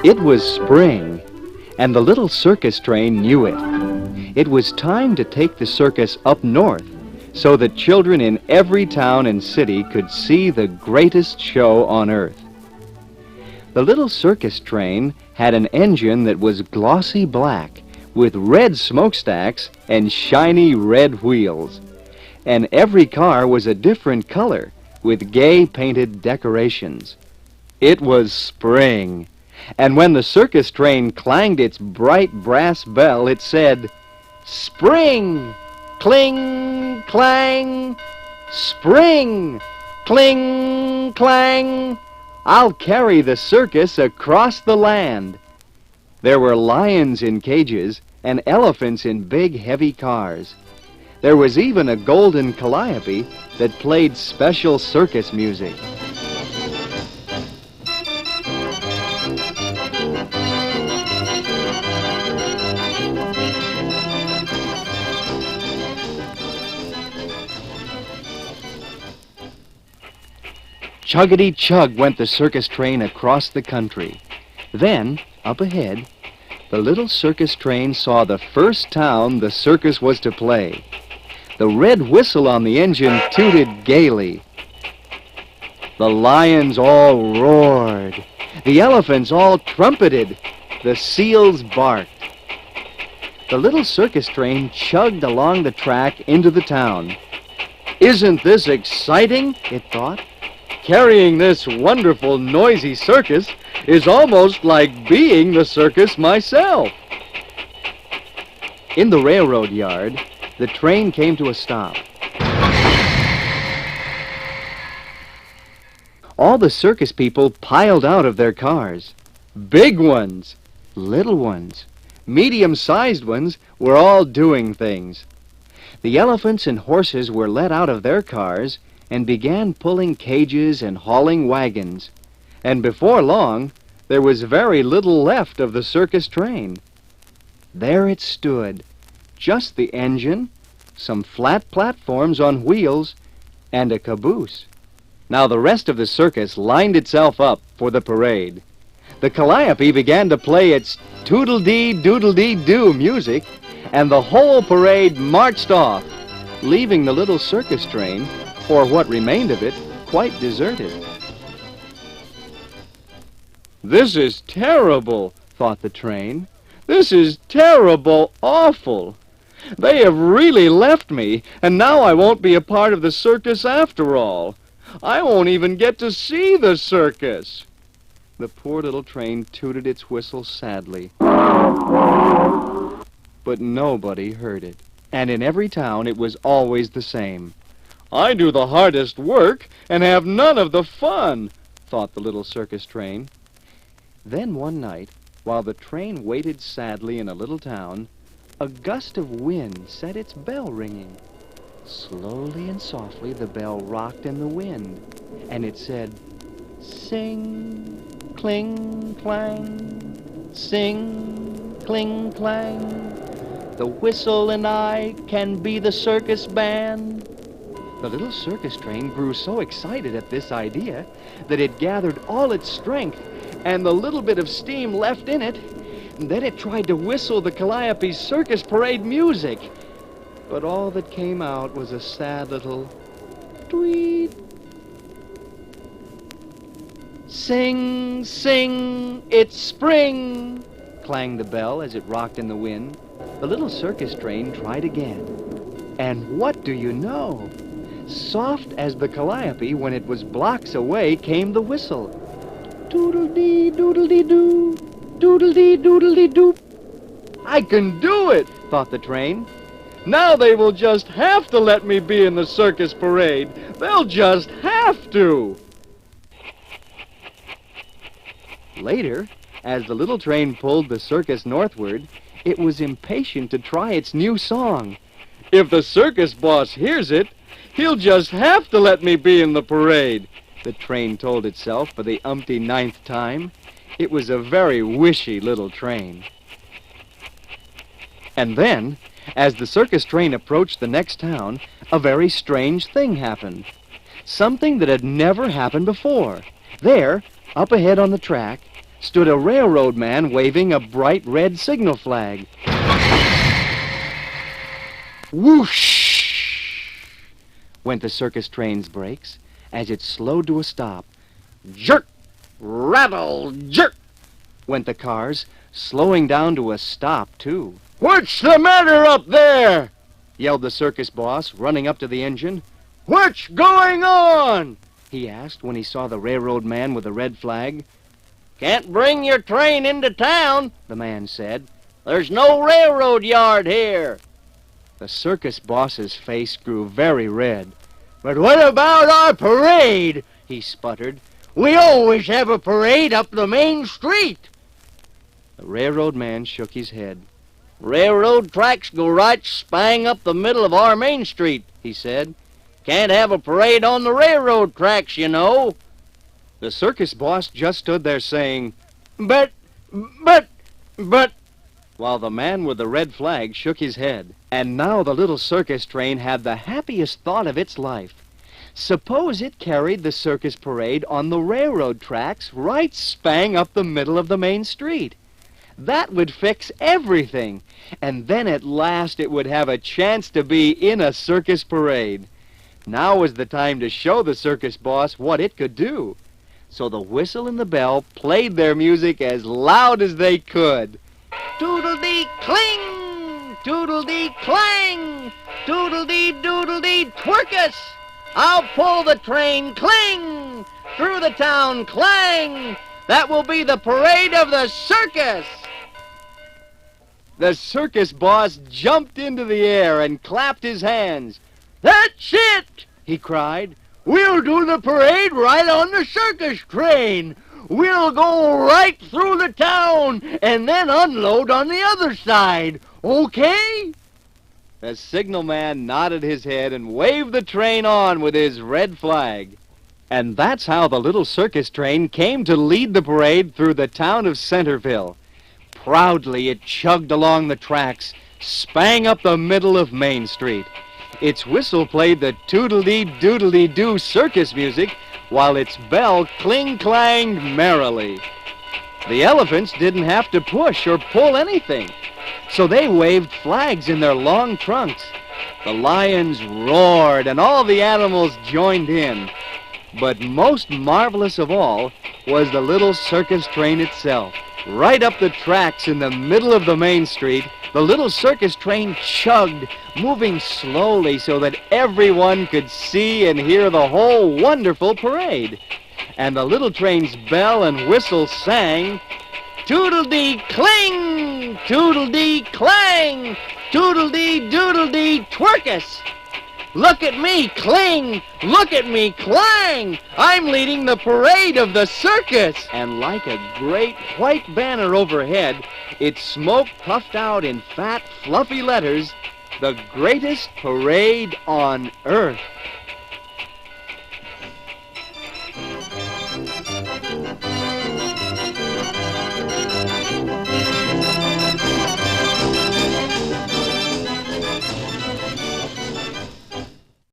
It was spring, and the little circus train knew it. It was time to take the circus up north so that children in every town and city could see the greatest show on earth. The little circus train had an engine that was glossy black with red smokestacks and shiny red wheels. And every car was a different color with gay painted decorations. It was spring, and when the circus train clanged its bright brass bell, it said, "Spring! Cling, clang! Spring! Cling, clang! I'll carry the circus across the land." There were lions in cages and elephants in big, heavy cars. There was even a golden calliope that played special circus music. Chuggity-chug went the circus train across the country. Then, up ahead, the little circus train saw the first town the circus was to play. The red whistle on the engine tooted gaily. The lions all roared. The elephants all trumpeted. The seals barked. The little circus train chugged along the track into the town. "Isn't this exciting?" it thought. "Carrying this wonderful, noisy circus is almost like being the circus myself." In the railroad yard, the train came to a stop. All the circus people piled out of their cars. Big ones, little ones, medium-sized ones were all doing things. The elephants and horses were let out of their cars and began pulling cages and hauling wagons. And before long, there was very little left of the circus train. There it stood, just the engine, some flat platforms on wheels, and a caboose. Now the rest of the circus lined itself up for the parade. The calliope began to play its toodle-dee-doodle-dee-doo music, and the whole parade marched off, leaving the little circus train, or what remained of it, quite deserted. "This is terrible," thought the train. "This is terrible, awful. They have really left me, and now I won't be a part of the circus after all. I won't even get to see the circus." The poor little train tooted its whistle sadly. But nobody heard it, and in every town it was always the same. "I do the hardest work and have none of the fun," thought the little circus train. Then one night, while the train waited sadly in a little town, a gust of wind set its bell ringing. Slowly and softly the bell rocked in the wind, and it said, "Sing, cling, clang, sing, cling, clang. The whistle and I can be the circus band." The little circus train grew so excited at this idea that it gathered all its strength and the little bit of steam left in it. And then it tried to whistle the calliope's circus parade music. But all that came out was a sad little tweet. "Sing, sing, it's spring," clanged the bell as it rocked in the wind. The little circus train tried again. And what do you know? Soft as the calliope when it was blocks away came the whistle. Doodle-dee-doodle-dee-doo, doodle-dee-doodle-dee-doo. "I can do it," thought the train. "Now they will just have to let me be in the circus parade. They'll just have to." Later, as the little train pulled the circus northward, it was impatient to try its new song. "If the circus boss hears it, he'll just have to let me be in the parade," the train told itself for the umpty-ninth time. It was a very wishy little train. And then, as the circus train approached the next town, a very strange thing happened. Something that had never happened before. There, up ahead on the track, stood a railroad man waving a bright red signal flag. Whoosh! Went the circus train's brakes as it slowed to a stop. Jerk! Rattle! Jerk! Went the cars, slowing down to a stop, too. What's the matter up there? Yelled the circus boss, running up to the engine. What's going on? He asked when he saw the railroad man with the red flag. Can't bring your train into town, The man said. there's no railroad yard here. The circus boss's face grew very red. But what about our parade? He sputtered. We always have a parade up the main street. The railroad man shook his head. Railroad tracks go right spang up the middle of our main street, he said. Can't have a parade on the railroad tracks, you know. The circus boss just stood there saying, But, while the man with the red flag shook his head. And now the little circus train had the happiest thought of its life. Suppose it carried the circus parade on the railroad tracks right spang up the middle of the main street. That would fix everything, and then at last it would have a chance to be in a circus parade. Now was the time to show the circus boss what it could do. So the whistle and the bell played their music as loud as they could. Toodle-dee-cling, toodle-dee-clang, toodle-dee-doodle-dee twerkus. I'll pull the train, cling, through the town, clang. That will be the parade of the circus. The circus boss jumped into the air and clapped his hands. That's it, He cried. We'll do the parade right on the circus train. We'll go right through the town and then unload on the other side. Okay? The signalman nodded his head and waved the train on with his red flag. And that's how the little circus train came to lead the parade through the town of Centerville. Proudly it chugged along the tracks, spang up the middle of Main Street. Its whistle played the toodle-dee-doodle-dee-doo circus music, while its bell cling-clanged merrily. The elephants didn't have to push or pull anything, so they waved flags in their long trunks. The lions roared, and all the animals joined in. But most marvelous of all was the little circus train itself. Right up the tracks in the middle of the main street, the little circus train chugged, moving slowly so that everyone could see and hear the whole wonderful parade. And the little train's bell and whistle sang, Toodle-dee-cling, toodle-dee-clang, toodle-dee-doodle-dee twerkus. Look at me cling, look at me clang. I'm leading the parade of the circus. and like a great white banner overhead, its smoke puffed out in fat, fluffy letters, the greatest parade on earth.